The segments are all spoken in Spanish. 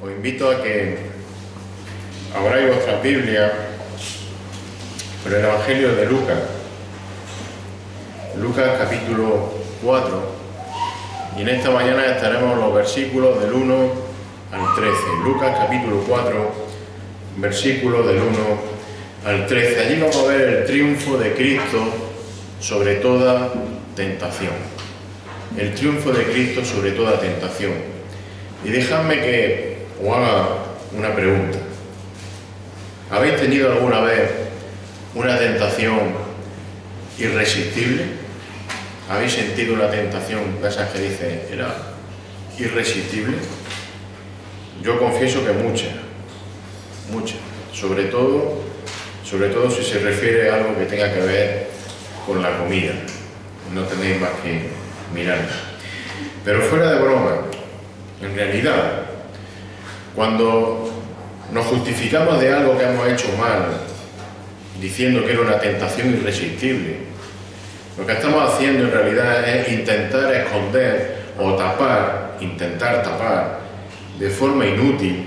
Os invito a que abráis vuestra Biblia por el Evangelio de Lucas. Lucas capítulo 4. Y en esta mañana estaremos los versículos del 1 al 13. Lucas capítulo 4, versículos del 1 al 13. Allí vamos a ver el triunfo de Cristo sobre toda tentación. El triunfo de Cristo sobre toda tentación. Y dejadme que os haga una pregunta. ¿Habéis tenido alguna vez una tentación irresistible? ¿Habéis sentido una tentación de esas que dice era irresistible? Yo confieso que muchas. Sobre todo si se refiere a algo que tenga que ver con la comida. No tenéis más que mirarla. Pero fuera de broma, en realidad, cuando nos justificamos de algo que hemos hecho mal, diciendo que era una tentación irresistible, lo que estamos haciendo en realidad es intentar esconder o intentar tapar de forma inútil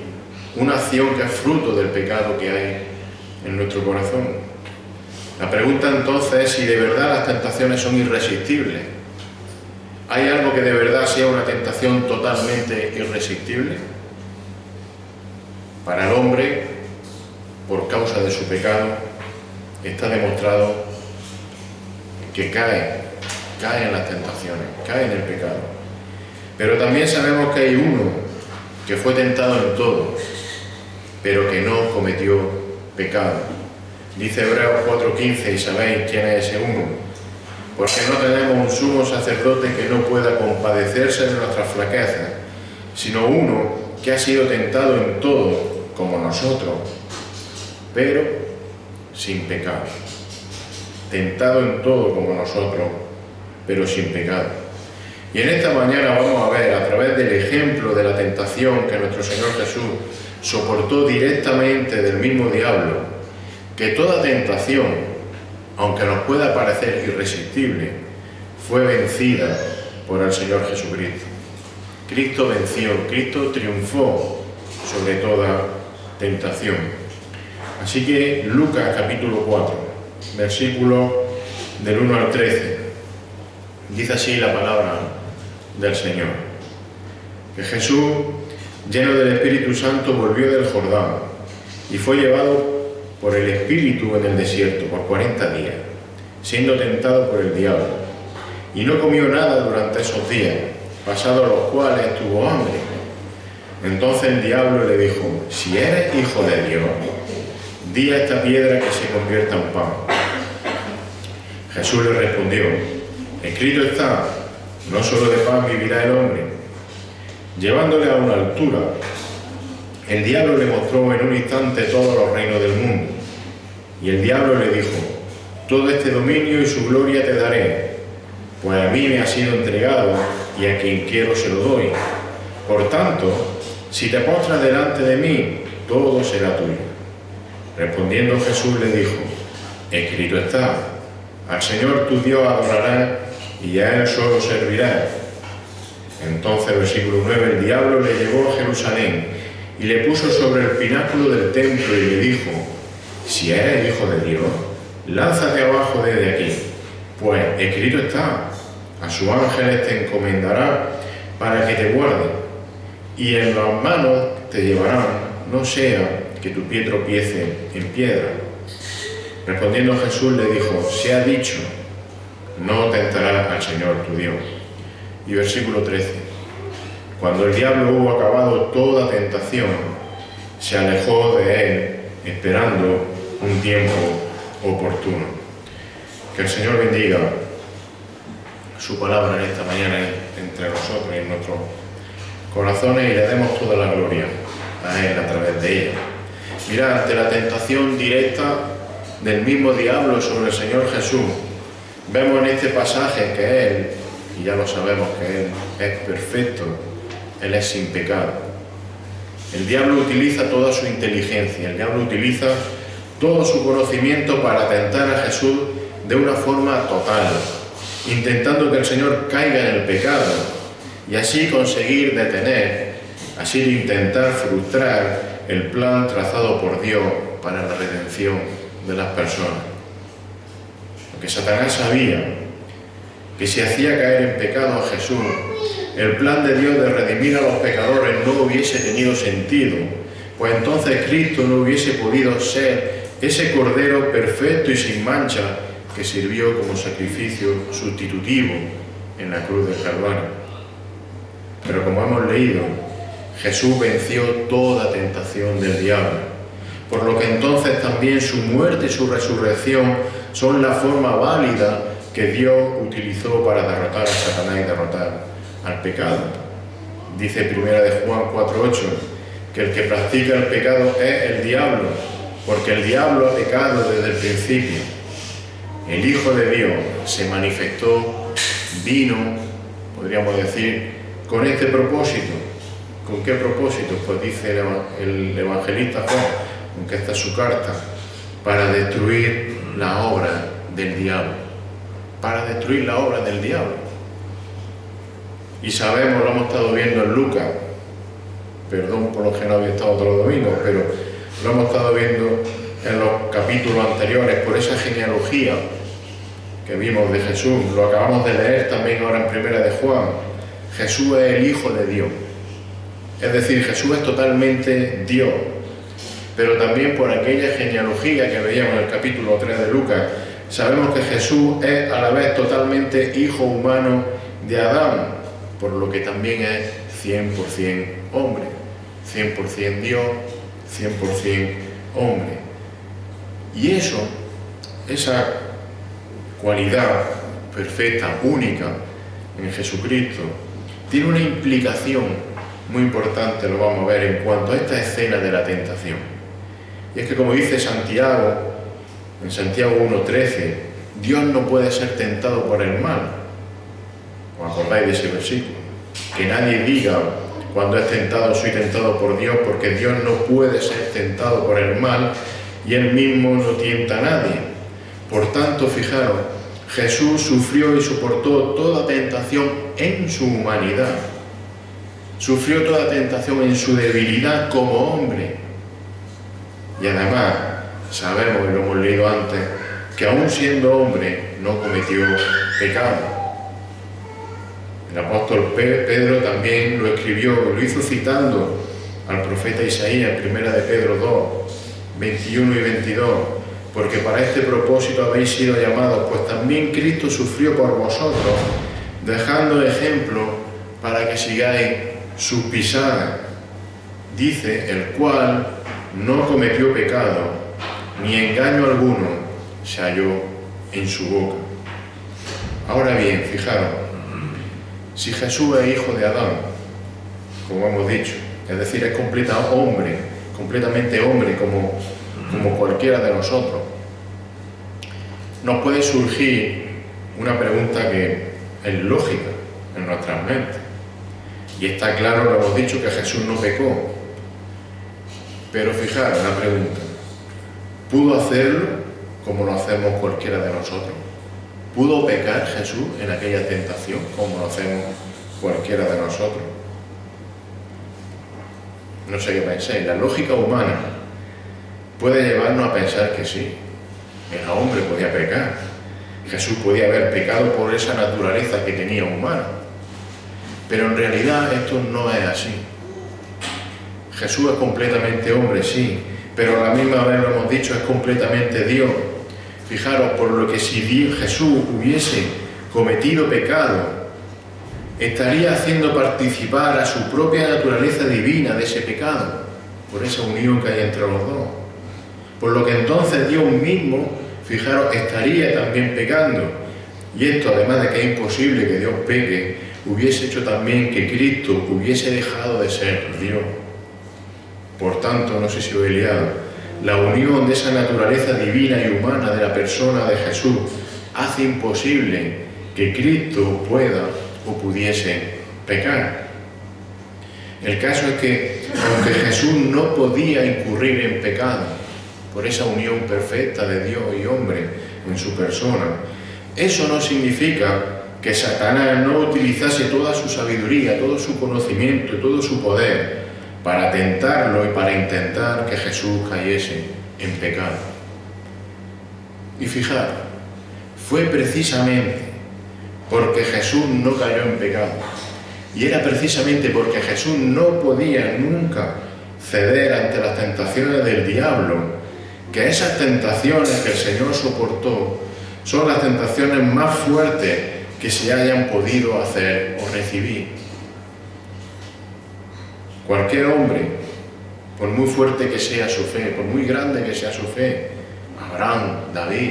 una acción que es fruto del pecado que hay en nuestro corazón. La pregunta entonces es si de verdad las tentaciones son irresistibles. ¿Hay algo que de verdad sea una tentación totalmente irresistible? Para el hombre, por causa de su pecado, está demostrado que cae en las tentaciones, cae en el pecado. Pero también sabemos que hay uno que fue tentado en todo, pero que no cometió pecado. Dice Hebreos 4:15, y sabéis quién es ese uno. Porque no tenemos un sumo sacerdote que no pueda compadecerse de nuestras flaquezas, sino uno que ha sido tentado en todo, como nosotros, pero sin pecado. Tentado en todo como nosotros, pero sin pecado. Y en esta mañana vamos a ver, a través del ejemplo de la tentación que nuestro Señor Jesús soportó directamente del mismo diablo, que toda tentación, aunque nos pueda parecer irresistible, fue vencida por el Señor Jesucristo. Cristo venció, Cristo triunfó sobre toda tentación. Así que Lucas capítulo 4, versículo del 1 al 13, dice así la palabra del Señor. Que Jesús, lleno del Espíritu Santo, volvió del Jordán y fue llevado por el Espíritu en el desierto por 40 días, siendo tentado por el diablo. Y no comió nada durante esos días, pasados los cuales tuvo hambre. Entonces el diablo le dijo: si eres hijo de Dios, di a esta piedra que se convierta en pan. Jesús le respondió: escrito está, no solo de pan vivirá el hombre. Llevándole a una altura, el diablo le mostró en un instante todos los reinos del mundo. Y el diablo le dijo: todo este dominio y su gloria te daré, pues a mí me ha sido entregado y a quien quiero se lo doy. Por tanto, si te postras delante de mí, todo será tuyo. Respondiendo Jesús le dijo: escrito está, al Señor tu Dios adorarás y a Él solo servirás. Entonces, versículo 9, el diablo le llevó a Jerusalén y le puso sobre el pináculo del templo y le dijo: si eres hijo de Dios, lánzate abajo desde aquí, pues escrito está, a sus ángeles te encomendará para que te guarden, y en las manos te llevarán, no sea que tu pie tropiece en piedra. Respondiendo Jesús le dijo: se ha dicho, no tentarás al Señor tu Dios. Y versículo 13, cuando el diablo hubo acabado toda tentación, se alejó de él, esperando un tiempo oportuno. Que el Señor bendiga su palabra en esta mañana entre nosotros y en nuestros corazones, y le demos toda la gloria a Él a través de ella. Mirad, ante la tentación directa del mismo diablo sobre el Señor Jesús, vemos en este pasaje que Él, y ya lo sabemos que Él es perfecto, Él es sin pecado. El diablo utiliza toda su inteligencia, el diablo utiliza todo su conocimiento para tentar a Jesús de una forma total, intentando que el Señor caiga en el pecado y así conseguir detener así de intentar frustrar el plan trazado por Dios para la redención de las personas. Porque Satanás sabía que si hacía caer en pecado a Jesús, el plan de Dios de redimir a los pecadores no hubiese tenido sentido, pues entonces Cristo no hubiese podido ser ese Cordero perfecto y sin mancha que sirvió como sacrificio sustitutivo en la cruz del Calvario. Pero como hemos leído, Jesús venció toda tentación del diablo, por lo que entonces también su muerte y su resurrección son la forma válida que Dios utilizó para derrotar a Satanás y derrotar al pecado. Dice 1 de Juan 4:8 que el que practica el pecado es el diablo, porque el diablo ha pecado desde el principio. El Hijo de Dios se manifestó, vino, podríamos decir, con este propósito. ¿Con qué propósito? Pues dice el evangelista Juan, aunque esta es su carta, para destruir la obra del diablo. Para destruir la obra del diablo. Y sabemos, lo hemos estado viendo en Lucas, perdón por lo que no había estado todos los domingos, pero lo hemos estado viendo en los capítulos anteriores, por esa genealogía que vimos de Jesús. Lo acabamos de leer también ahora en 1 de Juan. Jesús es el Hijo de Dios. Es decir, Jesús es totalmente Dios. Pero también por aquella genealogía que veíamos en el capítulo 3 de Lucas, sabemos que Jesús es a la vez totalmente hijo humano de Adán, por lo que también es 100% hombre, 100% Dios, 100% hombre. Y esa cualidad perfecta, única en Jesucristo, tiene una implicación muy importante, lo vamos a ver en cuanto a esta escena de la tentación. Y es que, como dice Santiago, en Santiago 1:13, Dios no puede ser tentado por el mal. ¿Os acordáis de ese versículo? Que nadie diga cuando es tentado, soy tentado por Dios, porque Dios no puede ser tentado por el mal y Él mismo no tienta a nadie. Por tanto, fijaros, Jesús sufrió y soportó toda tentación en su humanidad. Sufrió toda tentación en su debilidad como hombre. Y además, sabemos, y lo hemos leído antes, que aún siendo hombre no cometió pecado. El apóstol Pedro también lo escribió, lo hizo citando al profeta Isaías en 1 de Pedro 2, 21 y 22, porque para este propósito habéis sido llamados, pues también Cristo sufrió por vosotros, dejando ejemplo para que sigáis sus pisadas. Dice, el cual no cometió pecado, ni engaño alguno se halló en su boca. Ahora bien, fijaros, si Jesús es hijo de Adán, como hemos dicho, es decir, es completamente hombre como cualquiera de nosotros, nos puede surgir una pregunta que es lógica en nuestras mentes. Y está claro, lo hemos dicho, que Jesús no pecó. Pero fijaros la pregunta, ¿pudo hacerlo como lo hacemos cualquiera de nosotros? ¿Pudo pecar Jesús en aquella tentación como lo hacemos cualquiera de nosotros? No sé qué pensáis. La lógica humana puede llevarnos a pensar que sí. El hombre podía pecar. Jesús podía haber pecado por esa naturaleza que tenía humana. Pero en realidad esto no es así. Jesús es completamente hombre, sí, pero a la misma vez, lo hemos dicho, es completamente Dios. Fijaros, por lo que si Jesús hubiese cometido pecado, estaría haciendo participar a su propia naturaleza divina de ese pecado, por esa unión que hay entre los dos. Por lo que entonces Dios mismo, fijaros, estaría también pecando. Y esto, además de que es imposible que Dios peque, hubiese hecho también que Cristo hubiese dejado de ser Dios. Por tanto, no sé si os he liado, la unión de esa naturaleza divina y humana de la persona de Jesús hace imposible que Cristo pueda o pudiese pecar. El caso es que, aunque Jesús no podía incurrir en pecado por esa unión perfecta de Dios y hombre en su persona, eso no significa que Satanás no utilizase toda su sabiduría, todo su conocimiento, todo su poder para tentarlo y para intentar que Jesús cayese en pecado. Y fijaros, fue precisamente porque Jesús no cayó en pecado, y era precisamente porque Jesús no podía nunca ceder ante las tentaciones del diablo, que esas tentaciones que el Señor soportó son las tentaciones más fuertes que se hayan podido hacer o recibir. Cualquier hombre, por muy fuerte que sea su fe, por muy grande que sea su fe, Abraham, David,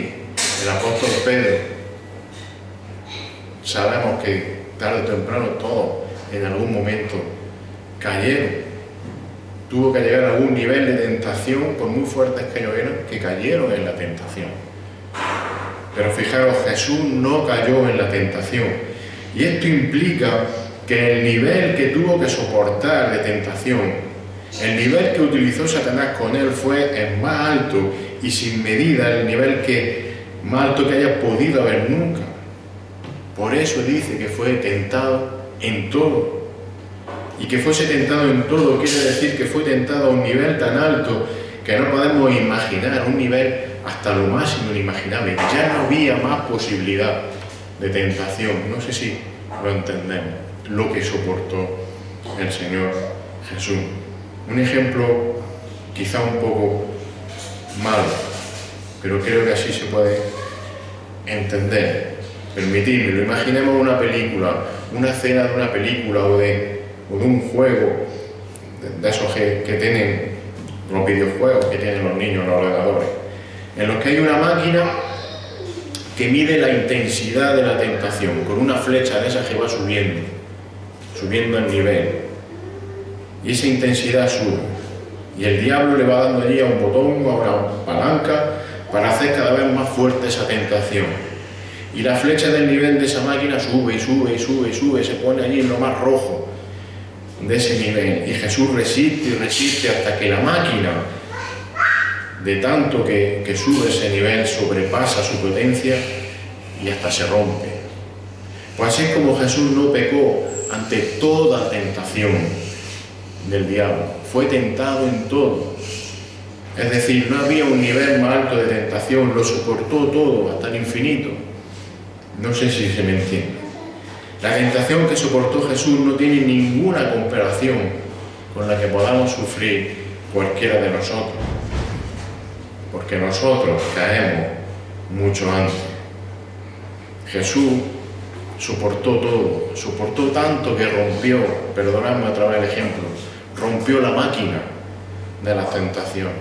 el apóstol Pedro, sabemos que tarde o temprano todos en algún momento cayeron. Tuvo que llegar a algún nivel de tentación, por muy fuertes que ellos eran, que cayeron en la tentación. Pero fijaros, Jesús no cayó en la tentación. Y esto implica que el nivel que tuvo que soportar de tentación, el nivel que utilizó Satanás con él fue el más alto y sin medida el nivel más alto que haya podido haber nunca. Por eso dice que fue tentado en todo. Y que fuese tentado en todo quiere decir que fue tentado a un nivel tan alto que no podemos imaginar, un nivel hasta lo máximo inimaginable. Ya no había más posibilidad de tentación. No sé si lo entendemos, lo que soportó el Señor Jesús. Un ejemplo quizá un poco malo, pero creo que así se puede entender. Permitidme, imaginemos una película, una escena de una película o de un juego de esos que tienen los videojuegos que tienen los niños en los ordenadores, en los que hay una máquina que mide la intensidad de la tentación con una flecha de esas que va subiendo el nivel, y esa intensidad sube y el diablo le va dando allí a un botón o a una palanca para hacer cada vez más fuerte esa tentación, y la flecha del nivel de esa máquina sube y sube y sube y sube, se pone allí en lo más rojo de ese nivel, y Jesús resiste y resiste hasta que la máquina, de tanto que sube ese nivel, sobrepasa su potencia y hasta se rompe. Pues así es como Jesús no pecó ante toda tentación del diablo, fue tentado en todo. Es decir, no había un nivel más alto de tentación, lo soportó todo hasta el infinito. No sé si se me entiende. La tentación que soportó Jesús no tiene ninguna comparación con la que podamos sufrir cualquiera de nosotros, porque nosotros caemos mucho antes. Jesús soportó todo, soportó tanto que rompió, perdonadme otra vez el ejemplo, rompió la máquina de las tentaciones.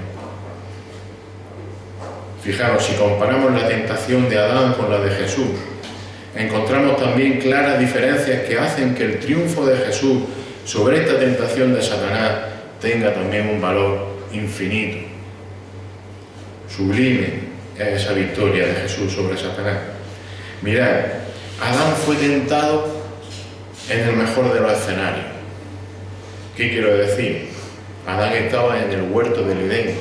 Fijaros, si comparamos la tentación de Adán con la de Jesús, encontramos también claras diferencias que hacen que el triunfo de Jesús sobre esta tentación de Satanás tenga también un valor infinito. Sublime es esa victoria de Jesús sobre Satanás. Mirad, Adán fue tentado en el mejor de los escenarios. ¿Qué quiero decir? Adán estaba en el huerto del Edén,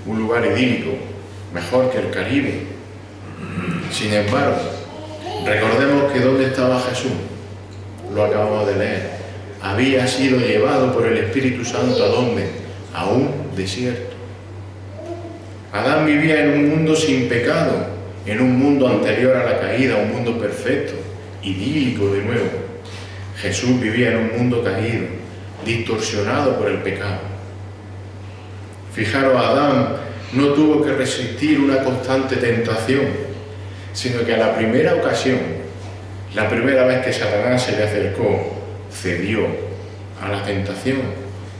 un lugar idílico, mejor que el Caribe. Sin embargo, recordemos que ¿dónde estaba Jesús? Lo acabamos de leer. Había sido llevado por el Espíritu Santo ¿a dónde? A un desierto. Adán vivía en un mundo sin pecado, en un mundo anterior a la caída, un mundo perfecto, idílico de nuevo. Jesús vivía en un mundo caído, distorsionado por el pecado. Fijaros, Adán no tuvo que resistir una constante tentación, sino que a la primera ocasión, la primera vez que Satanás se le acercó, cedió a la tentación.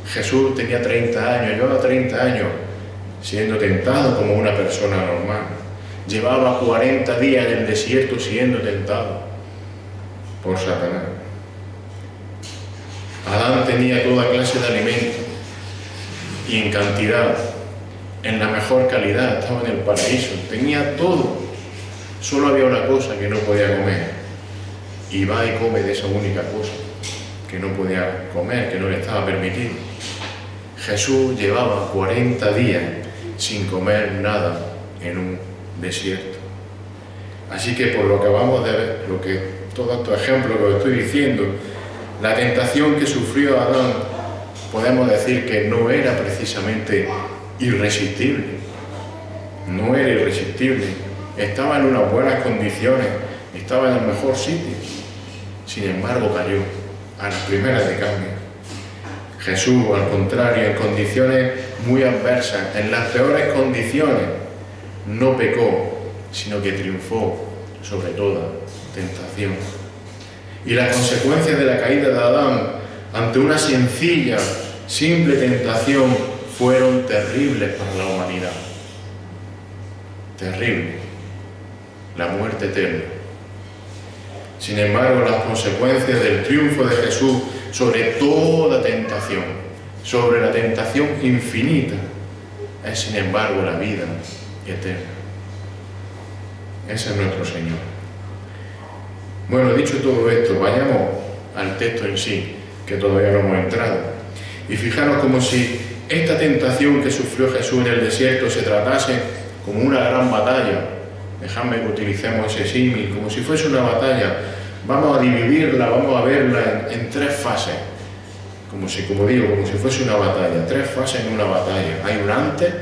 Jesús tenía 30 años, llevaba 30 años siendo tentado como una persona normal. Llevaba 40 días en el desierto siendo tentado por Satanás. Adán tenía toda clase de alimentos y en cantidad, en la mejor calidad, estaba en el paraíso, tenía todo. Solo había una cosa que no podía comer, y va y come de esa única cosa que no podía comer, que no le estaba permitido. Jesús llevaba 40 días sin comer nada en un desierto. Así que por lo que vamos de ver, todos estos ejemplos que os estoy diciendo, la tentación que sufrió Adán podemos decir que no era precisamente irresistible. No era irresistible. Estaba en unas buenas condiciones, estaba en el mejor sitio. Sin embargo, cayó a las primeras de cambio. Jesús, al contrario, en condiciones muy adversas, en las peores condiciones, no pecó, sino que triunfó sobre toda tentación. Y las consecuencias de la caída de Adán ante una sencilla, simple tentación fueron terribles para la humanidad. Terrible. La muerte eterna. Sin embargo, las consecuencias del triunfo de Jesús sobre toda tentación, sobre la tentación infinita, es sin embargo la vida eterna. Ese es nuestro Señor. Bueno, dicho todo esto, vayamos al texto en sí, que todavía no hemos entrado. Y fijaros como si esta tentación que sufrió Jesús en el desierto se tratase como una gran batalla. Dejadme que utilicemos ese símil, como si fuese una batalla. Vamos a dividirla, vamos a verla en tres fases. Como si fuese una batalla. Tres fases en una batalla. Hay un antes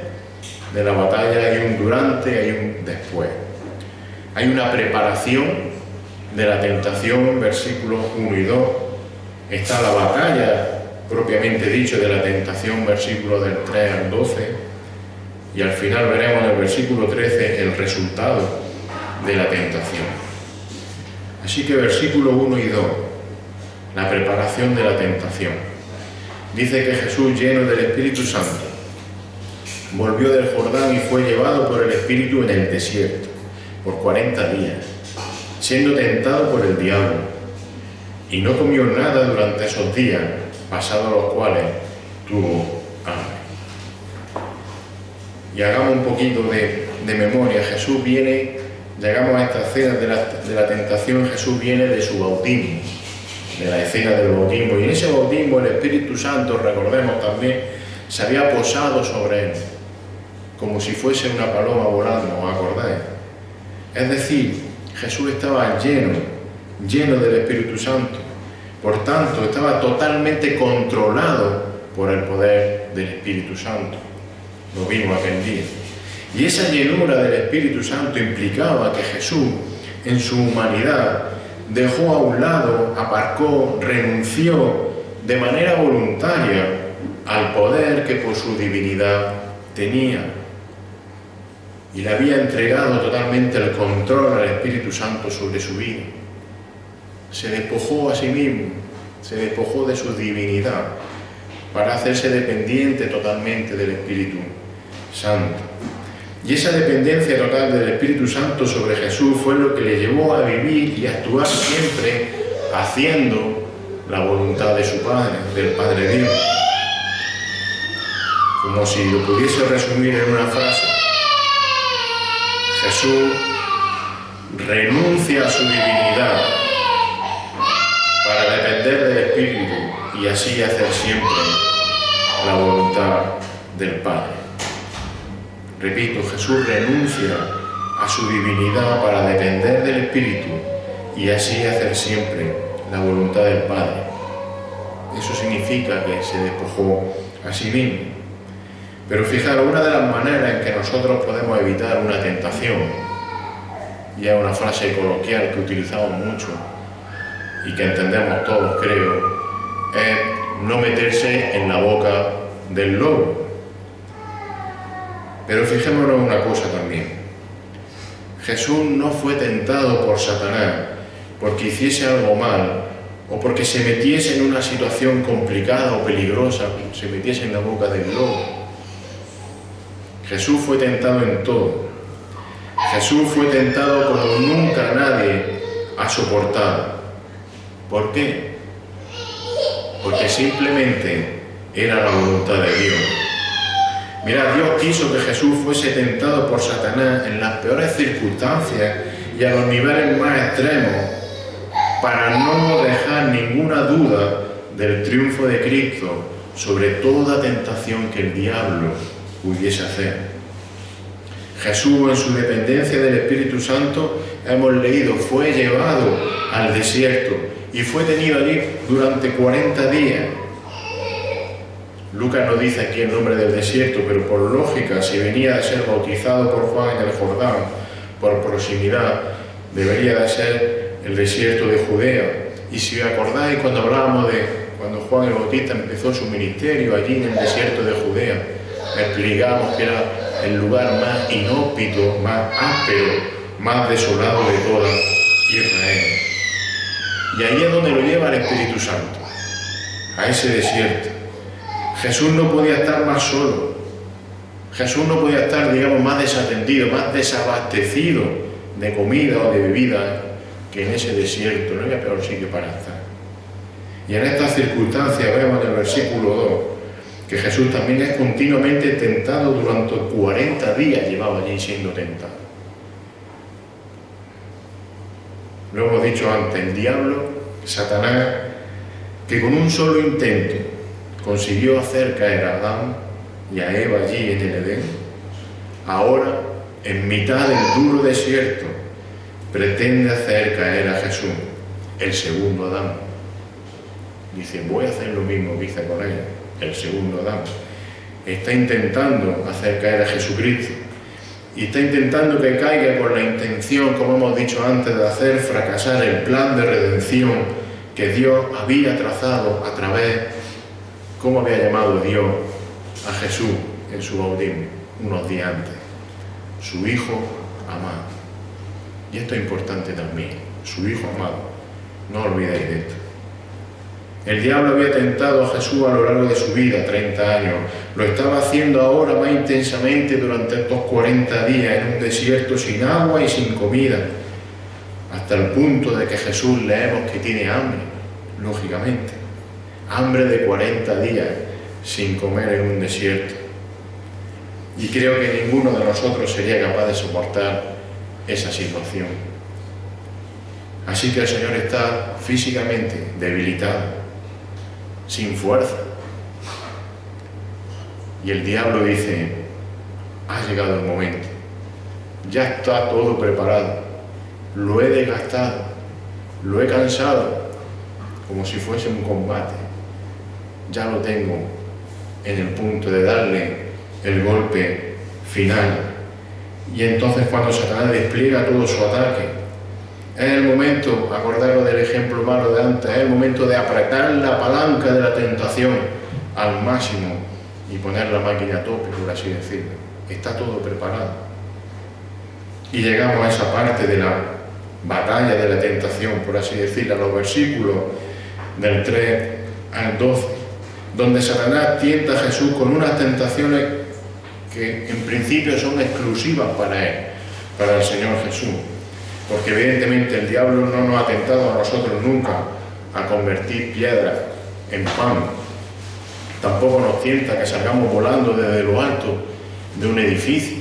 de la batalla, hay un durante, hay un después. Hay una preparación de la tentación, versículos 1 y 2. Está la batalla, propiamente dicho, de la tentación, versículos del 3 al 12. Y al final veremos en el versículo 13 el resultado de la tentación. Así que versículo 1 y 2, la preparación de la tentación. Dice que Jesús, lleno del Espíritu Santo, volvió del Jordán y fue llevado por el Espíritu en el desierto por 40 días, siendo tentado por el diablo. Y no comió nada durante esos días, pasados los cuales tuvo hambre. Y hagamos un poquito de memoria. Jesús viene, llegamos a esta escena de la tentación. Jesús viene de su bautismo, de la escena del bautismo. Y en ese bautismo el Espíritu Santo, recordemos también, se había posado sobre él, como si fuese una paloma volando, ¿os acordáis? Es decir, Jesús estaba lleno del Espíritu Santo. Por tanto, estaba totalmente controlado por el poder del Espíritu Santo. Lo vimos aquel día. Y esa llenura del Espíritu Santo implicaba que Jesús, en su humanidad, dejó a un lado, aparcó, renunció de manera voluntaria al poder que por su divinidad tenía. Y le había entregado totalmente el control al Espíritu Santo sobre su vida. Se despojó a sí mismo, se despojó de su divinidad para hacerse dependiente totalmente del Espíritu Santo. Y esa dependencia total del Espíritu Santo sobre Jesús fue lo que le llevó a vivir y a actuar siempre haciendo la voluntad de su Padre, del Padre Dios. Como si lo pudiese resumir en una frase: Jesús renuncia a su divinidad para depender del Espíritu y así hacer siempre la voluntad del Padre. Repito, Jesús renuncia a su divinidad para depender del Espíritu y así hacer siempre la voluntad del Padre. Eso significa que se despojó a sí mismo. Pero fijaros, una de las maneras en que nosotros podemos evitar una tentación, y es una frase coloquial que utilizamos mucho y que entendemos todos, creo, es no meterse en la boca del lobo. Pero fijémonos en una cosa también. Jesús no fue tentado por Satanás porque hiciese algo mal o porque se metiese en una situación complicada o peligrosa, se metiese en la boca del lobo. Jesús fue tentado en todo. Jesús fue tentado como nunca nadie ha soportado. ¿Por qué? Porque simplemente era la voluntad de Dios. Mirad, Dios quiso que Jesús fuese tentado por Satanás en las peores circunstancias y a los niveles más extremos para no dejar ninguna duda del triunfo de Cristo sobre toda tentación que el diablo pudiese hacer. Jesús, en su dependencia del Espíritu Santo, hemos leído, fue llevado al desierto y fue tenido allí durante 40 días. Lucas no dice aquí el nombre del desierto, pero por lógica, si venía de ser bautizado por Juan en el Jordán, por proximidad, debería de ser el desierto de Judea. Y si os acordáis, cuando hablábamos de cuando Juan el Bautista empezó su ministerio allí en el desierto de Judea, explicamos que era el lugar más inhóspito, más áspero, más desolado de toda Israel. Y ahí es donde lo lleva el Espíritu Santo, a ese desierto. Jesús no podía estar más solo. Jesús no podía estar, digamos, más desatendido, más desabastecido de comida o de bebida que en ese desierto. No había peor sitio para estar. Y en estas circunstancias vemos en el versículo 2 que Jesús también es continuamente tentado durante 40 días, llevaba allí siendo tentado. Lo hemos dicho antes, el diablo, Satanás, que con un solo intento consiguió hacer caer a Adán y a Eva allí en el Edén, ahora, en mitad del duro desierto, pretende hacer caer a Jesús, el segundo Adán. Dice, voy a hacer lo mismo que hice con ella, el segundo Adán. Está intentando hacer caer a Jesucristo y está intentando que caiga con la intención, como hemos dicho antes, de hacer fracasar el plan de redención que Dios había trazado a través, como había llamado Dios a Jesús en su bautismo unos días antes, su Hijo amado. Y esto es importante también, su Hijo amado, no olvidéis de esto. El diablo había tentado a Jesús a lo largo de su vida, 30 años. Lo estaba haciendo ahora más intensamente durante estos 40 días en un desierto sin agua y sin comida, hasta el punto de que Jesús leemos que tiene hambre, lógicamente. Hambre de 40 días sin comer en un desierto. Y creo que ninguno de nosotros sería capaz de soportar esa situación. Así que el Señor está físicamente debilitado, sin fuerza. Y el diablo dice, ha llegado el momento, ya está todo preparado, lo he desgastado, lo he cansado, como si fuese un combate, ya lo tengo en el punto de darle el golpe final. Y entonces cuando Satanás despliega todo su ataque, es el momento, acordaros del ejemplo malo de antes, es el momento de apretar la palanca de la tentación al máximo y poner la máquina a tope, por así decirlo. Está todo preparado. Y llegamos a esa parte de la batalla de la tentación, por así decirlo, a los versículos del 3 al 12, donde Satanás tienta a Jesús con unas tentaciones que en principio son exclusivas para él, para el Señor Jesús. Porque evidentemente el diablo no nos ha tentado a nosotros nunca a convertir piedras en pan. Tampoco nos tienta que salgamos volando desde lo alto de un edificio.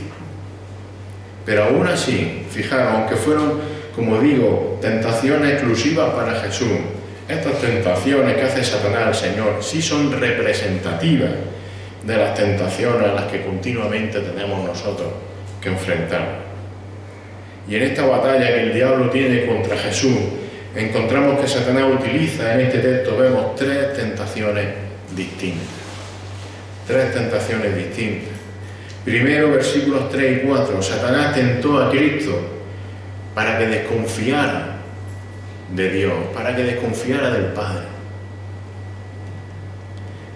Pero aún así, fijaros, aunque fueron, como digo, tentaciones exclusivas para Jesús, estas tentaciones que hace Satanás al Señor sí son representativas de las tentaciones a las que continuamente tenemos nosotros que enfrentar. Y en esta batalla que el diablo tiene contra Jesús, encontramos que Satanás utiliza, en este texto vemos tres tentaciones distintas. Tres tentaciones distintas. Primero, versículos 3 y 4, Satanás tentó a Cristo para que desconfiara de Dios, para que desconfiara del Padre.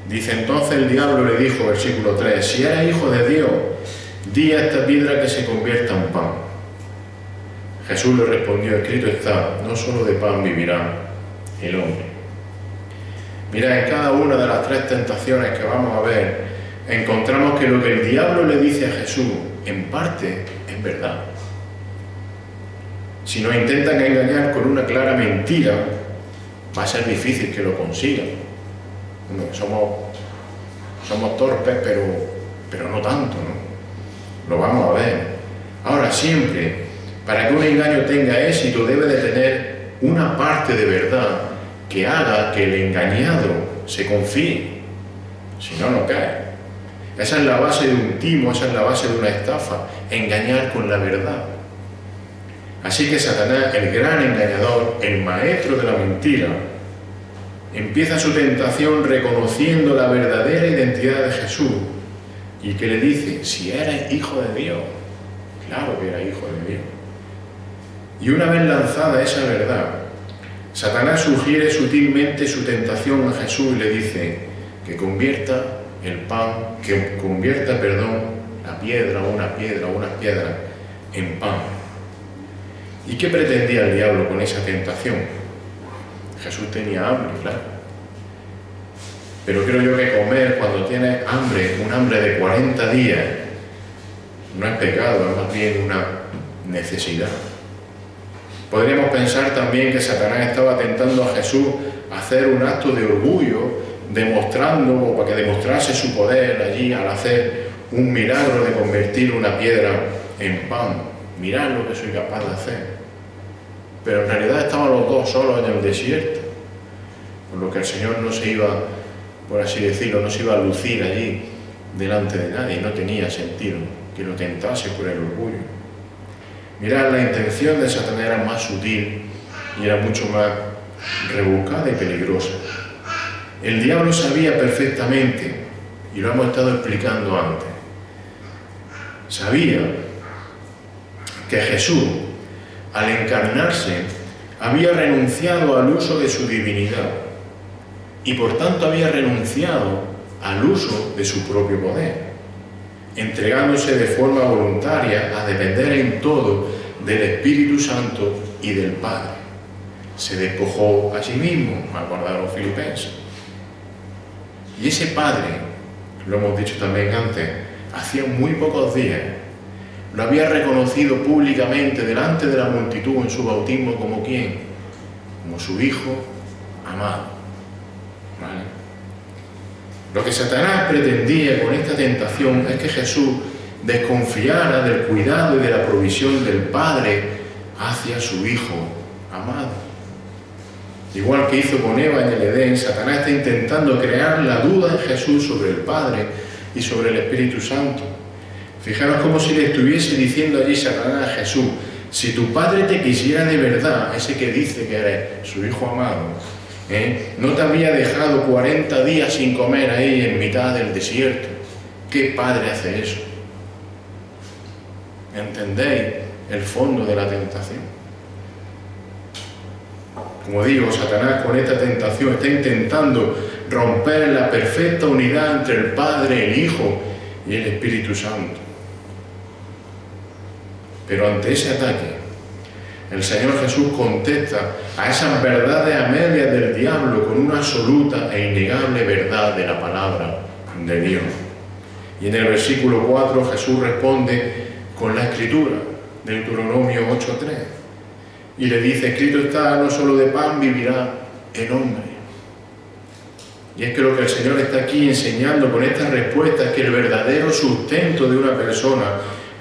Dice entonces el diablo le dijo, versículo 3, si eres hijo de Dios, di a esta piedra que se convierta en pan. Jesús le respondió, escrito está, no solo de pan vivirá el hombre. Mira, en cada una de las tres tentaciones que vamos a ver, encontramos que lo que el diablo le dice a Jesús, en parte, es verdad. Si nos intentan engañar con una clara mentira, va a ser difícil que lo consigan. Bueno, somos torpes, pero no tanto, ¿no? Lo vamos a ver. Ahora, siempre, para que un engaño tenga éxito, debe de tener una parte de verdad que haga que el engañado se confíe. Si no, no cae. Esa es la base de un timo, esa es la base de una estafa, engañar con la verdad. Así que Satanás, el gran engañador, el maestro de la mentira, empieza su tentación reconociendo la verdadera identidad de Jesús y que le dice, si eres hijo de Dios, claro que era hijo de Dios. Y una vez lanzada esa verdad, Satanás sugiere sutilmente su tentación a Jesús y le dice que convierta la piedra o unas piedras en pan. ¿Y qué pretendía el diablo con esa tentación? Jesús tenía hambre, claro. Pero creo yo que comer cuando tienes hambre, un hambre de 40 días, no es pecado, es más bien una necesidad. Podríamos pensar también que Satanás estaba tentando a Jesús a hacer un acto de orgullo, o para que demostrase su poder allí al hacer un milagro de convertir una piedra en pan. Mirad lo que soy capaz de hacer. Pero en realidad estaban los dos solos en el desierto, por lo que el Señor no se iba, por así decirlo, no se iba a lucir allí delante de nadie, no tenía sentido que lo tentase por el orgullo. Mirad, la intención de Satanás era más sutil y era mucho más rebuscada y peligrosa. El diablo sabía perfectamente, y lo hemos estado explicando antes, sabía que Jesús, al encarnarse, había renunciado al uso de su divinidad y por tanto había renunciado al uso de su propio poder, entregándose de forma voluntaria a depender en todo del Espíritu Santo y del Padre. Se despojó a sí mismo, acordaron los filipenses. Y ese Padre, lo hemos dicho también antes, hacía muy pocos días, lo había reconocido públicamente delante de la multitud en su bautismo como ¿quién? Como su Hijo amado. ¿Vale? Lo que Satanás pretendía con esta tentación es que Jesús desconfiara del cuidado y de la provisión del Padre hacia su Hijo amado. Igual que hizo con Eva en el Edén, Satanás está intentando crear la duda en Jesús sobre el Padre y sobre el Espíritu Santo. Fijaros como si le estuviese diciendo allí Satanás a Jesús, si tu Padre te quisiera de verdad, ese que dice que eres su Hijo amado, no te había dejado 40 días sin comer ahí en mitad del desierto. ¿Qué padre hace eso? ¿Entendéis el fondo de la tentación? Como digo, Satanás con esta tentación está intentando romper la perfecta unidad entre el Padre, el Hijo y el Espíritu Santo. Pero ante ese ataque, el Señor Jesús contesta a esas verdades a medias del diablo con una absoluta e innegable verdad de la palabra de Dios. Y en el versículo 4 Jesús responde con la Escritura, Deuteronomio 8:3. Y le dice, escrito está, no solo de pan vivirá el hombre. Y es que lo que el Señor está aquí enseñando con esta respuesta es que el verdadero sustento de una persona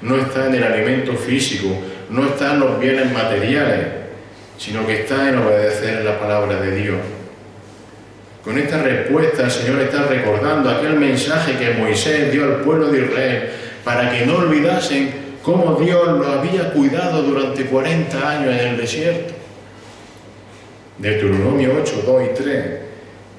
no está en el alimento físico, no está en los bienes materiales, sino que está en obedecer la palabra de Dios. Con esta respuesta el Señor está recordando aquel mensaje que Moisés dio al pueblo de Israel para que no olvidasen cómo Dios lo había cuidado durante 40 años en el desierto. Deuteronomio 8, 2 y 3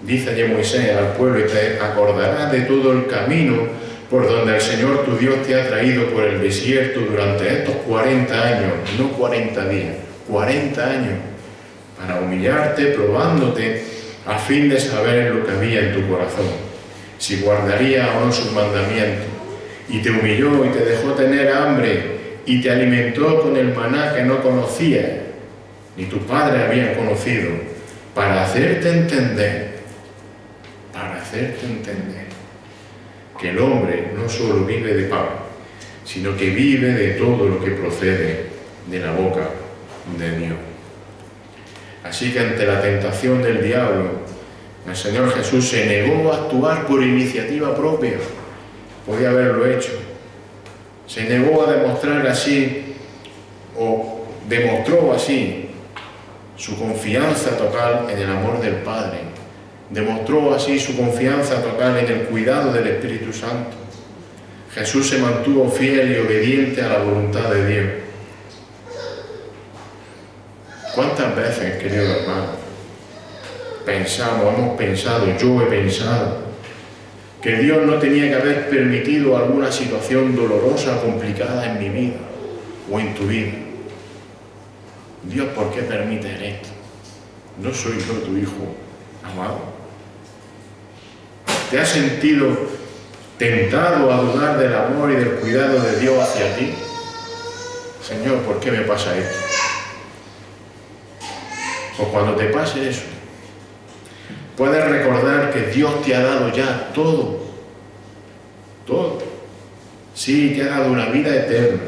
dice allí Moisés al pueblo, y te acordarás de todo el camino por donde el Señor tu Dios te ha traído por el desierto durante estos 40 años, no 40 días, 40 años, para humillarte, probándote, a fin de saber lo que había en tu corazón, si guardarías o no sus mandamientos. Y te humilló y te dejó tener hambre y te alimentó con el maná que no conocías, ni tu padre había conocido, para hacerte entender, que el hombre no solo vive de pan, sino que vive de todo lo que procede de la boca de Dios. Así que ante la tentación del diablo, el Señor Jesús se negó a actuar por iniciativa propia. Podía haberlo hecho. Se negó a demostrar así, o demostró así, su confianza total en el amor del Padre. Demostró así su confianza total en el cuidado del Espíritu Santo. Jesús se mantuvo fiel y obediente a la voluntad de Dios. ¿Cuántas veces, queridos hermanos, hemos pensado, yo he pensado, que Dios no tenía que haber permitido alguna situación dolorosa o complicada en mi vida o en tu vida. Dios, ¿por qué permites esto? ¿No soy yo tu hijo amado? ¿Te has sentido tentado a dudar del amor y del cuidado de Dios hacia ti? Señor, ¿por qué me pasa esto? Pues cuando te pase eso, puedes recordar que Dios te ha dado ya todo. Todo. Sí, te ha dado una vida eterna.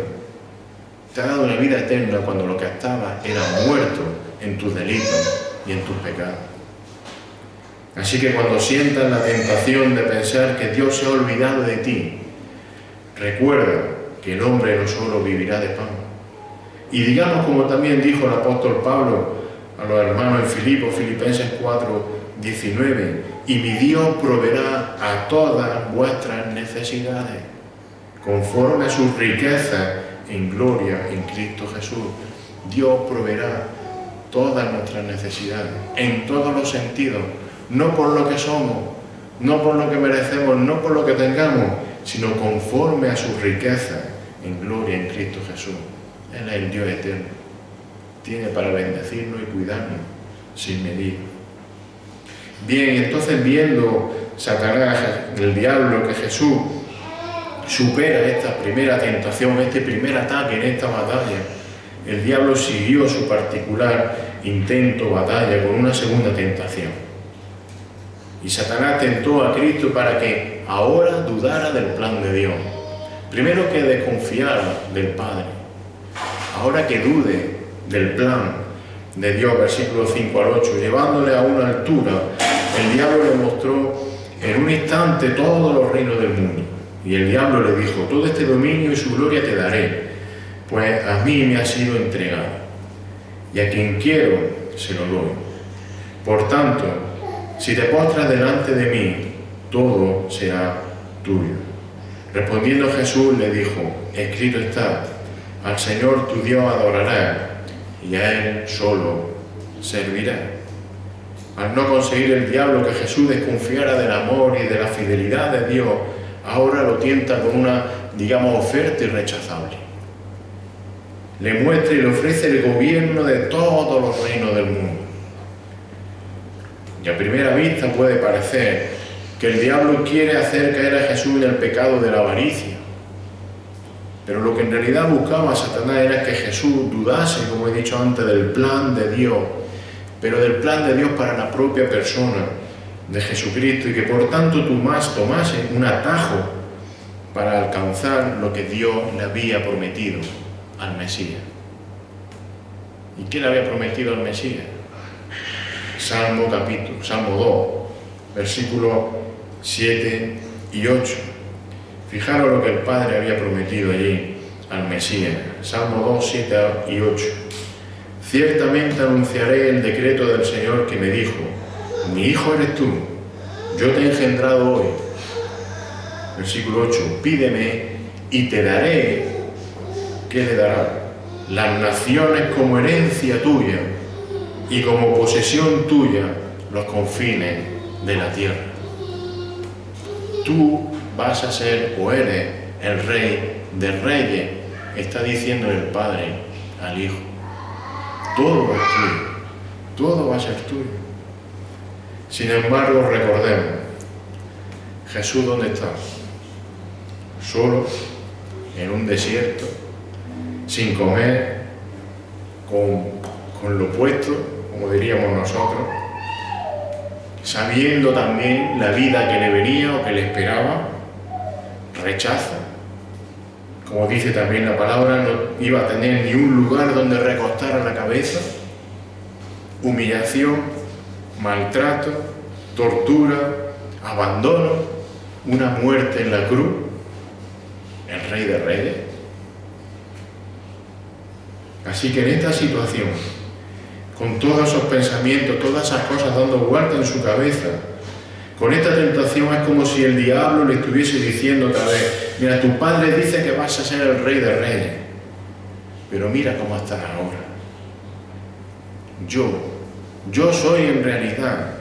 Te ha dado una vida eterna cuando lo que estabas era muerto en tus delitos y en tus pecados. Así que cuando sientas la tentación de pensar que Dios se ha olvidado de ti, recuerda que el hombre no solo vivirá de pan. Y digamos como también dijo el apóstol Pablo a los hermanos en Filipenses 4:19, y mi Dios proveerá a todas vuestras necesidades, conforme a sus riquezas en gloria en Cristo Jesús. Dios proveerá todas nuestras necesidades, en todos los sentidos, no por lo que somos, no por lo que merecemos, no por lo que tengamos, sino conforme a sus riquezas en gloria en Cristo Jesús. Él es el Dios eterno. Tiene para bendecirnos y cuidarnos sin medida. Bien, entonces viendo Satanás, el diablo, que Jesús supera esta primera tentación, este primer ataque en esta batalla, el diablo siguió su particular intento, batalla, con una segunda tentación. Y Satanás tentó a Cristo para que ahora dudara del plan de Dios. Primero que desconfiara del Padre. Ahora que dude del plan de Dios, versículos 5 al 8, llevándole a una altura, el diablo le mostró en un instante todos los reinos del mundo. Y el diablo le dijo, todo este dominio y su gloria te daré, pues a mí me ha sido entregado, y a quien quiero se lo doy. Por tanto, si te postras delante de mí, todo será tuyo. Respondiendo Jesús le dijo, escrito está, al Señor tu Dios adorarás, y a Él solo servirás. Al no conseguir el diablo que Jesús desconfiara del amor y de la fidelidad de Dios, ahora lo tienta con una, oferta irrechazable. Le muestra y le ofrece el gobierno de todos los reinos del mundo. Y a primera vista puede parecer que el diablo quiere hacer caer a Jesús en el pecado de la avaricia. Pero lo que en realidad buscaba Satanás era que Jesús dudase, como he dicho antes, del plan de Dios, pero del plan de Dios para la propia persona de Jesucristo, y que por tanto tomase un atajo para alcanzar lo que Dios le había prometido al Mesías. ¿Y qué le había prometido al Mesías? Salmo 2, versículos 7 y 8. Fijaros lo que el Padre había prometido allí al Mesías. Salmo 2, 7 y 8. Ciertamente anunciaré el decreto del Señor que me dijo, mi hijo eres tú, yo te he engendrado hoy. Versículo 8, pídeme y te daré. ¿Qué le dará? Las naciones como herencia tuya y como posesión tuya los confines de la tierra. Tú vas a ser o eres el rey de reyes, está diciendo el Padre al Hijo. Todo es tuyo, todo va a ser tuyo. Sin embargo, recordemos, Jesús, ¿dónde está? Solo, en un desierto, sin comer, con lo puesto, como diríamos nosotros, sabiendo también la vida que le venía o que le esperaba, rechaza. Como dice también la palabra, no iba a tener ni un lugar donde recostar la cabeza, humillación, maltrato, tortura, abandono, una muerte en la cruz, el Rey de Reyes. Así que en esta situación, con todos esos pensamientos, todas esas cosas dando vueltas en su cabeza, con esta tentación es como si el diablo le estuviese diciendo otra vez, mira, tu padre dice que vas a ser el Rey de Reyes, pero mira cómo estás ahora. Yo soy en realidad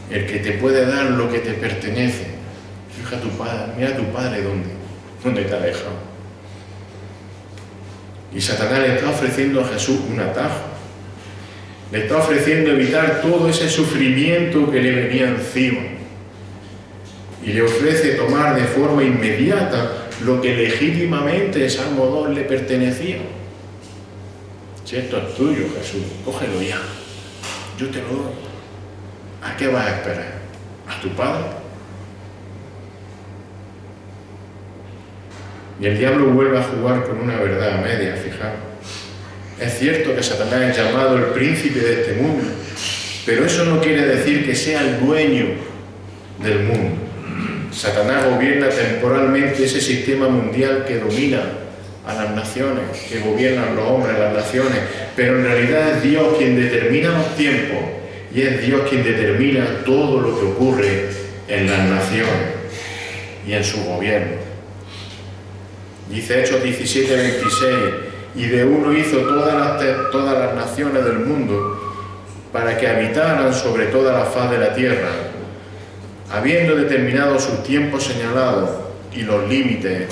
el que te puede dar lo que te pertenece. Fija a tu padre, mira a tu padre dónde te ha dejado. Y Satanás le está ofreciendo a Jesús un atajo. Le está ofreciendo evitar todo ese sufrimiento que le venía encima. Y le ofrece tomar de forma inmediata lo que legítimamente en Salmo 2 le pertenecía. Si esto es tuyo, Jesús, cógelo ya. Yo te lo doy. ¿A qué vas a esperar? ¿A tu padre? Y el diablo vuelve a jugar con una verdad a media, fijaos. Es cierto que Satanás es llamado el príncipe de este mundo, pero eso no quiere decir que sea el dueño del mundo. Satanás gobierna temporalmente ese sistema mundial que domina a las naciones, que gobiernan los hombres, las naciones, pero en realidad es Dios quien determina los tiempos y es Dios quien determina todo lo que ocurre en las naciones y en su gobierno. Dice Hechos 17, 26, y de uno hizo todas las naciones del mundo para que habitaran sobre toda la faz de la tierra, habiendo determinado sus tiempos señalados y los límites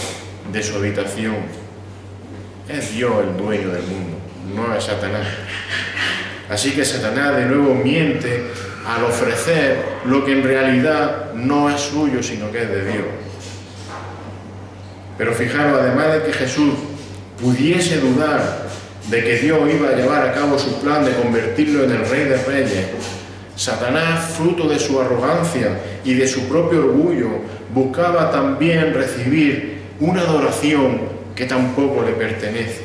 de su habitación. Es Dios el dueño del mundo, no es Satanás. Así que Satanás de nuevo miente al ofrecer lo que en realidad no es suyo, sino que es de Dios. Pero fijaros, además de que Jesús pudiese dudar de que Dios iba a llevar a cabo su plan de convertirlo en el Rey de Reyes, Satanás, fruto de su arrogancia y de su propio orgullo, buscaba también recibir una adoración que tampoco le pertenece.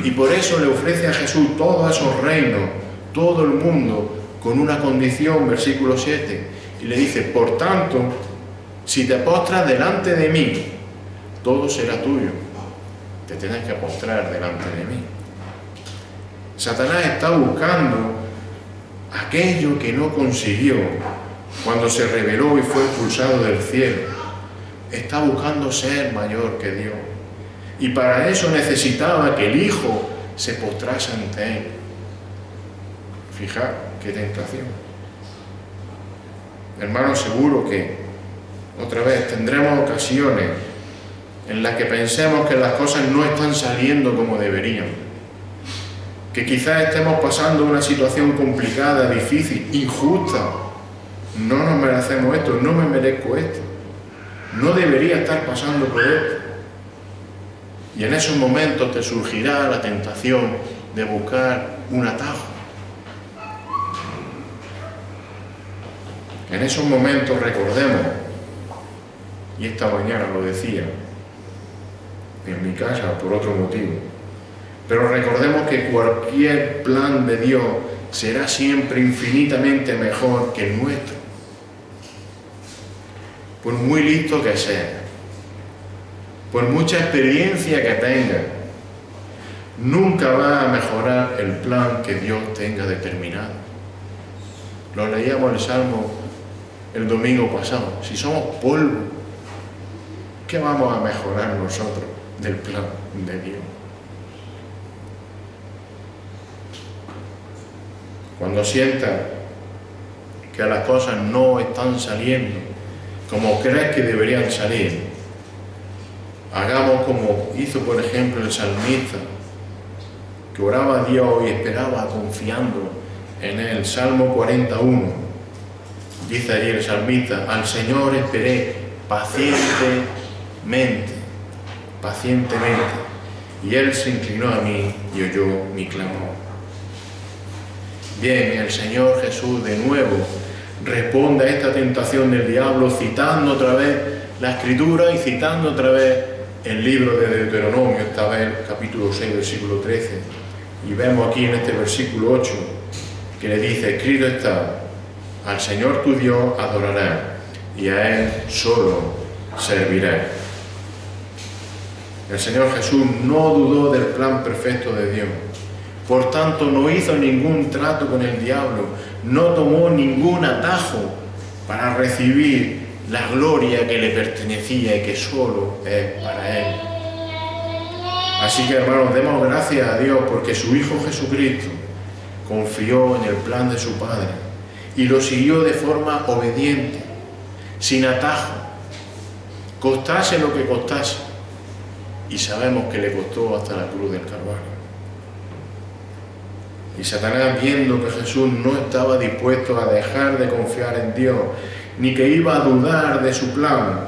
Y por eso le ofrece a Jesús todos esos reinos, todo el mundo, con una condición, versículo 7, y le dice: por tanto, si te postras delante de mí, todo será tuyo. Te tienes que postrar delante de mí. Satanás está buscando aquello que no consiguió cuando se rebeló y fue expulsado del cielo. Está buscando ser mayor que Dios. Y para eso necesitaba que el Hijo se postrase ante él. Fijaos qué tentación. Hermanos, seguro que otra vez tendremos ocasiones en las que pensemos que las cosas no están saliendo como deberían, que quizás estemos pasando una situación complicada, difícil, injusta. No nos merecemos esto, no me merezco esto, no debería estar pasando por esto. Y en esos momentos te surgirá la tentación de buscar un atajo. En esos momentos recordemos, y esta mañana lo decía, en mi casa por otro motivo, pero recordemos que cualquier plan de Dios será siempre infinitamente mejor que el nuestro. Por muy listo que sea, por mucha experiencia que tenga, nunca va a mejorar el plan que Dios tenga determinado. Lo leíamos el Salmo el domingo pasado. Si somos polvo, ¿qué vamos a mejorar nosotros del plan de Dios? Cuando sientas que las cosas no están saliendo como crees que deberían salir, hagamos como hizo por ejemplo el salmista, que oraba a Dios y esperaba confiando en él. Salmo 41, dice allí el salmista: al Señor esperé pacientemente, y Él se inclinó a mí y oyó mi clamor. Bien, el Señor Jesús de nuevo responde a esta tentación del diablo citando otra vez la Escritura y citando otra vez el libro de Deuteronomio, esta vez capítulo 6, versículo 13. Y vemos aquí en este versículo 8 que le dice: escrito está, al Señor tu Dios adorarás y a Él solo servirás. El Señor Jesús no dudó del plan perfecto de Dios. Por tanto, no hizo ningún trato con el diablo, no tomó ningún atajo para recibir la gloria que le pertenecía y que solo es para Él. Así que, hermanos, demos gracias a Dios porque su Hijo Jesucristo confió en el plan de su Padre y lo siguió de forma obediente, sin atajo, costase lo que costase, y sabemos que le costó hasta la cruz del Calvario. Y Satanás, viendo que Jesús no estaba dispuesto a dejar de confiar en Dios, ni que iba a dudar de su plan,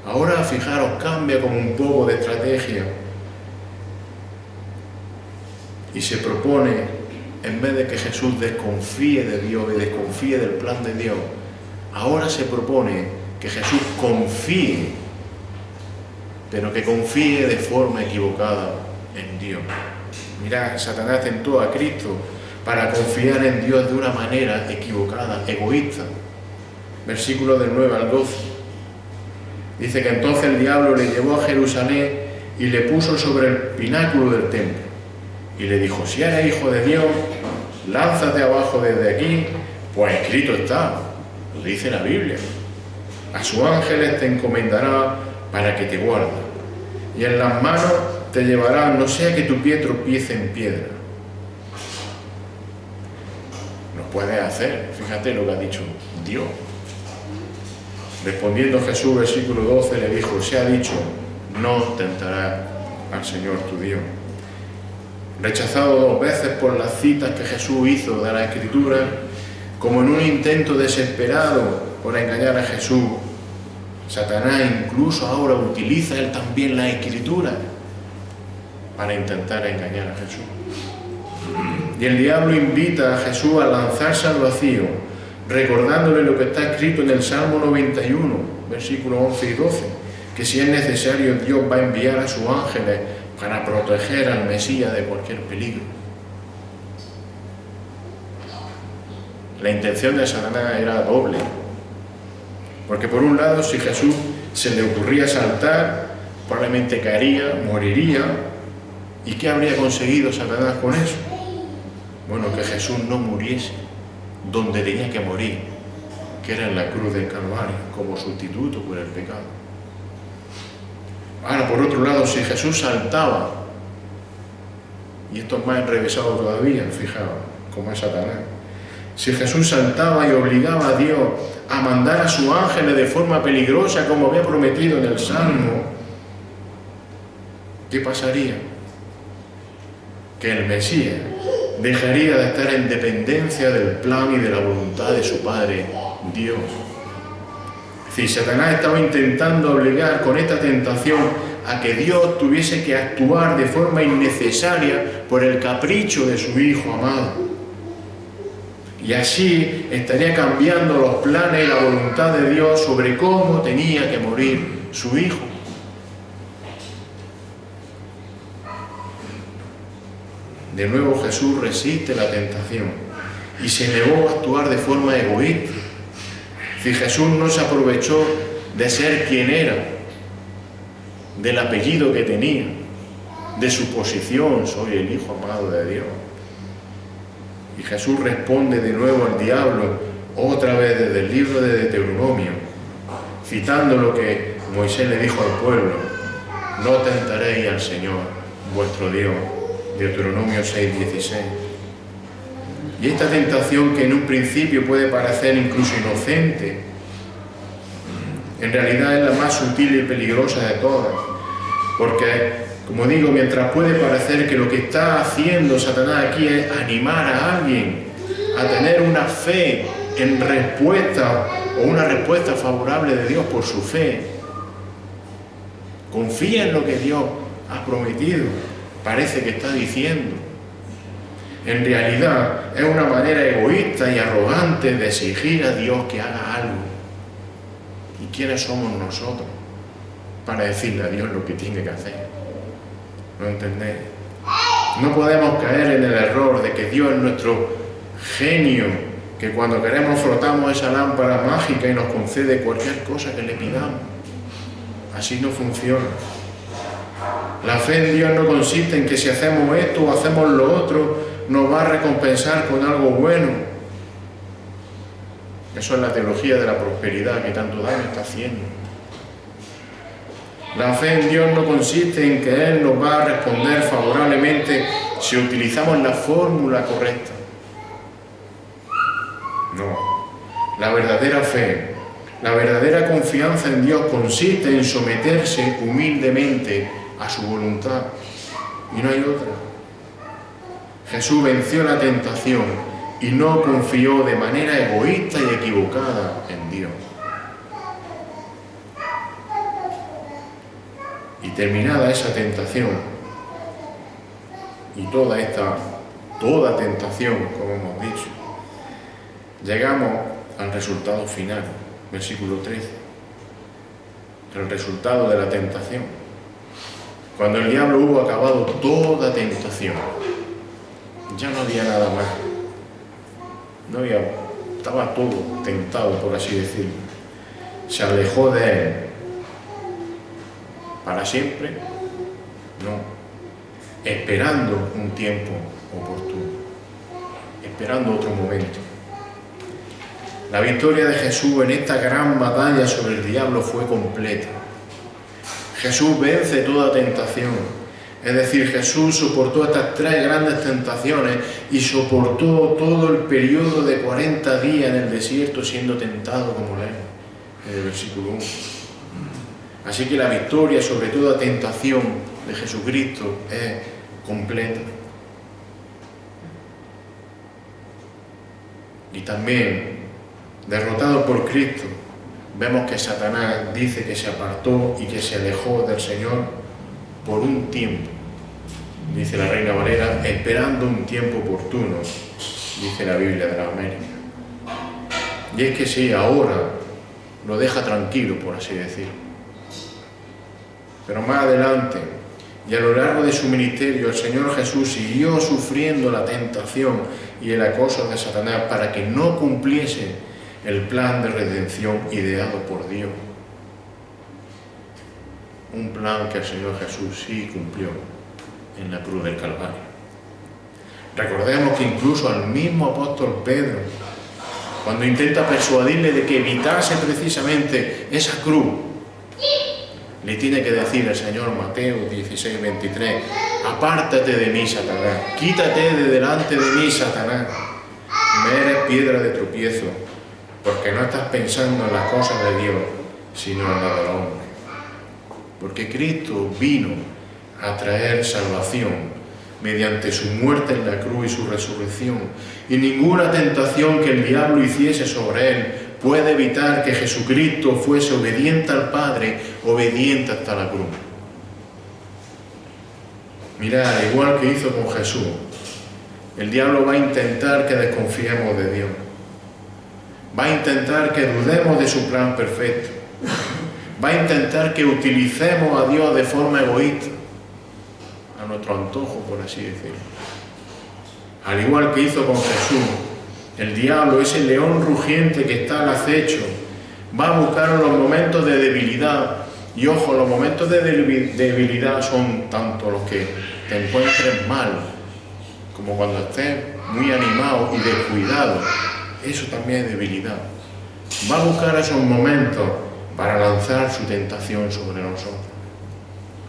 ahora, fijaros, cambia como un poco de estrategia y se propone, en vez de que Jesús desconfíe de Dios y desconfíe del plan de Dios, ahora se propone que Jesús confíe, pero que confíe de forma equivocada en Dios. Mirad, Satanás tentó a Cristo para confiar en Dios de una manera equivocada, egoísta. Versículos del 9 al 12. Dice que entonces el diablo le llevó a Jerusalén y le puso sobre el pináculo del templo. Y le dijo, si eres hijo de Dios, lánzate abajo desde aquí, pues escrito está, lo dice la Biblia. A sus ángeles te encomendará para que te guarden, y en las manos te llevarán, no sea que tu pie tropiece en piedra. No puedes hacer, fíjate lo que ha dicho Dios. Respondiendo Jesús, versículo 12, le dijo, se ha dicho, no tentarás al Señor tu Dios. Rechazado 2 veces por las citas que Jesús hizo de la Escritura, como en un intento desesperado por engañar a Jesús, Satanás incluso ahora utiliza él también la Escritura para intentar engañar a Jesús. Y el diablo invita a Jesús a lanzarse al vacío, recordándole lo que está escrito en el Salmo 91, versículos 11 y 12, que si es necesario Dios va a enviar a sus ángeles para proteger al Mesías de cualquier peligro. La intención de Satanás era doble, porque por un lado, si Jesús se le ocurría saltar, probablemente caería, moriría. ¿Y qué habría conseguido Satanás con eso? Bueno, que Jesús no muriese donde tenía que morir, que era en la cruz del Calvario, como sustituto por el pecado. Ahora, por otro lado, si Jesús saltaba, y esto es más enrevesado todavía, fijaos, como es Satanás, si Jesús saltaba y obligaba a Dios a mandar a sus ángeles de forma peligrosa, como había prometido en el Salmo, ¿qué pasaría? Que el Mesías dejaría de estar en dependencia del plan y de la voluntad de su Padre, Dios. Es decir, Satanás estaba intentando obligar con esta tentación a que Dios tuviese que actuar de forma innecesaria por el capricho de su Hijo amado. Y así estaría cambiando los planes y la voluntad de Dios sobre cómo tenía que morir su Hijo. De nuevo Jesús resiste la tentación y se negó a actuar de forma egoísta. Si Jesús no se aprovechó de ser quien era, del apellido que tenía, de su posición, soy el Hijo amado de Dios. Y Jesús responde de nuevo al diablo, otra vez desde el libro de Deuteronomio, citando lo que Moisés le dijo al pueblo, no tentaréis al Señor, vuestro Dios. Deuteronomio 6:16. Y esta tentación, que en un principio puede parecer incluso inocente, en realidad es la más sutil y peligrosa de todas, porque, como digo, mientras puede parecer que lo que está haciendo Satanás aquí es animar a alguien a tener una fe en respuesta o una respuesta favorable de Dios por su fe, confía en lo que Dios ha prometido, parece que está diciendo. En realidad es una manera egoísta y arrogante de exigir a Dios que haga algo. ¿Y quiénes somos nosotros para decirle a Dios lo que tiene que hacer? ¿No entendéis? No podemos caer en el error de que Dios es nuestro genio, que cuando queremos frotamos esa lámpara mágica y nos concede cualquier cosa que le pidamos. Así no funciona. La fe en Dios no consiste en que si hacemos esto o hacemos lo otro, nos va a recompensar con algo bueno. Eso es la teología de la prosperidad que tanto daño está haciendo. La fe en Dios no consiste en que Él nos va a responder favorablemente si utilizamos la fórmula correcta. No. La verdadera fe, la verdadera confianza en Dios consiste en someterse humildemente a su voluntad. Y no hay otra. Jesús venció la tentación y no confió de manera egoísta y equivocada en Dios. Y terminada esa tentación, y toda tentación, como hemos dicho, llegamos al resultado final, versículo 13, el resultado de la tentación. Cuando el diablo hubo acabado toda tentación, ya no había nada más, estaba todo tentado, por así decirlo, se alejó de él. ¿Para siempre? No. Esperando un tiempo oportuno. Esperando otro momento. La victoria de Jesús en esta gran batalla sobre el diablo fue completa. Jesús vence toda tentación. Es decir, Jesús soportó estas 3 grandes tentaciones y soportó todo el periodo de 40 días en el desierto siendo tentado como león. En el versículo 1. Así que la victoria sobre toda tentación de Jesucristo es completa. Y también, derrotado por Cristo, vemos que Satanás dice que se apartó y que se alejó del Señor por un tiempo. Dice la Reina Valera, esperando un tiempo oportuno, dice la Biblia de la América. Y es que sí, ahora lo deja tranquilo, por así decirlo. Pero más adelante, y a lo largo de su ministerio, el Señor Jesús siguió sufriendo la tentación y el acoso de Satanás para que no cumpliese el plan de redención ideado por Dios. Un plan que el Señor Jesús sí cumplió en la cruz del Calvario. Recordemos que incluso al mismo apóstol Pedro, cuando intenta persuadirle de que evitase precisamente esa cruz, le tiene que decir el Señor, Mateo 16, 23, apártate de mí, Satanás, quítate de delante de mí, Satanás, me eres piedra de tropiezo, porque no estás pensando en las cosas de Dios, sino en las del hombre. Porque Cristo vino a traer salvación mediante su muerte en la cruz y su resurrección, y ninguna tentación que el diablo hiciese sobre él puede evitar que Jesucristo fuese obediente al Padre, obediente hasta la cruz. Mirad, igual que hizo con Jesús, el diablo va a intentar que desconfiemos de Dios. Va a intentar que dudemos de su plan perfecto. Va a intentar que utilicemos a Dios de forma egoísta, a nuestro antojo, por así decirlo. Al igual que hizo con Jesús, el diablo, ese león rugiente que está al acecho, va a buscar en los momentos de debilidad. Y ojo, los momentos de debilidad son tanto los que te encuentres mal, como cuando estés muy animado y descuidado. Eso también es debilidad. Va a buscar esos momentos para lanzar su tentación sobre nosotros.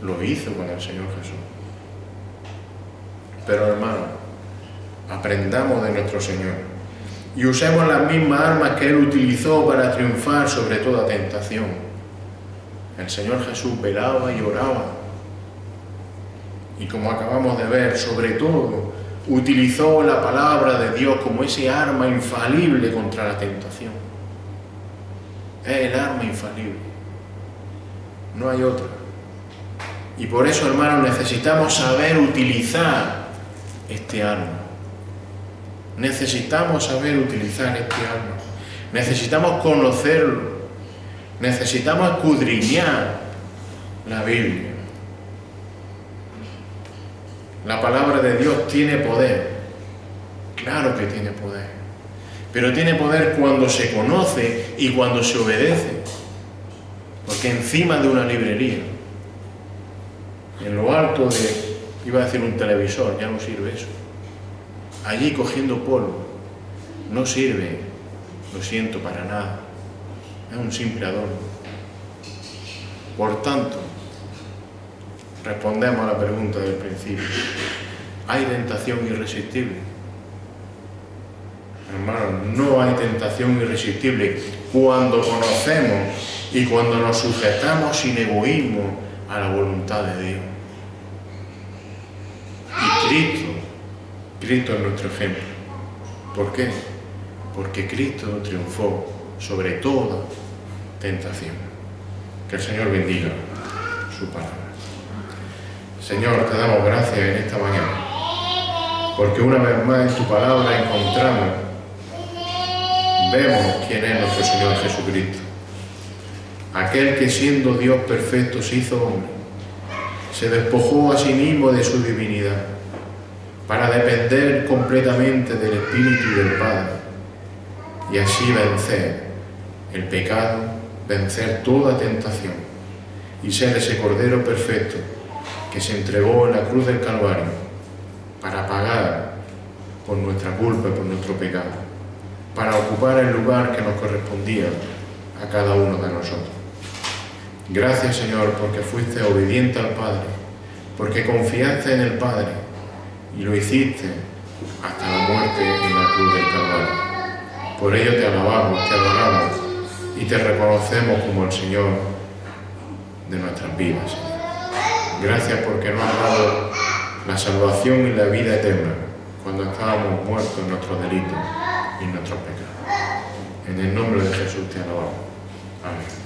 Lo hizo con el Señor Jesús. Pero hermanos, aprendamos de nuestro Señor y usemos las mismas armas que Él utilizó para triunfar sobre toda tentación. El Señor Jesús velaba y oraba. Y como acabamos de ver, sobre todo, utilizó la palabra de Dios como ese arma infalible contra la tentación. Es el arma infalible. No hay otra. Y por eso, hermanos, necesitamos saber utilizar este arma. Necesitamos saber utilizar este arma. Necesitamos conocerlo. Necesitamos escudriñar la Biblia. La palabra de Dios tiene poder. Claro que tiene poder. Pero tiene poder cuando se conoce y cuando se obedece. Porque encima de una librería, en lo alto de, iba a decir un televisor, ya no sirve eso. Allí cogiendo polvo, no sirve, lo siento, para nada. Es un simple adorno. Por tanto, respondemos a la pregunta del principio. ¿Hay tentación irresistible? hermanos, no hay tentación irresistible cuando conocemos y cuando nos sujetamos sin egoísmo a la voluntad de Dios. Y Cristo es nuestro ejemplo. ¿Por qué? Porque Cristo triunfó sobre toda tentación. Que el Señor bendiga su palabra. Señor, te damos gracias en esta mañana, porque una vez más en tu palabra vemos quién es nuestro Señor Jesucristo, aquel que siendo Dios perfecto se hizo hombre, se despojó a sí mismo de su divinidad para depender completamente del Espíritu y del Padre, y así vencer el pecado, vencer toda tentación y ser ese Cordero perfecto que se entregó en la cruz del Calvario para pagar por nuestra culpa y por nuestro pecado, para ocupar el lugar que nos correspondía a cada uno de nosotros. Gracias, Señor, porque fuiste obediente al Padre, porque confiaste en el Padre y lo hiciste hasta la muerte en la cruz del Calvario. Por ello te alabamos, te adoramos y te reconocemos como el Señor de nuestras vidas, Señor. Gracias porque nos has dado la salvación y la vida eterna cuando estábamos muertos en nuestros delitos y en nuestros pecados. En el nombre de Jesús te alabamos. Amén.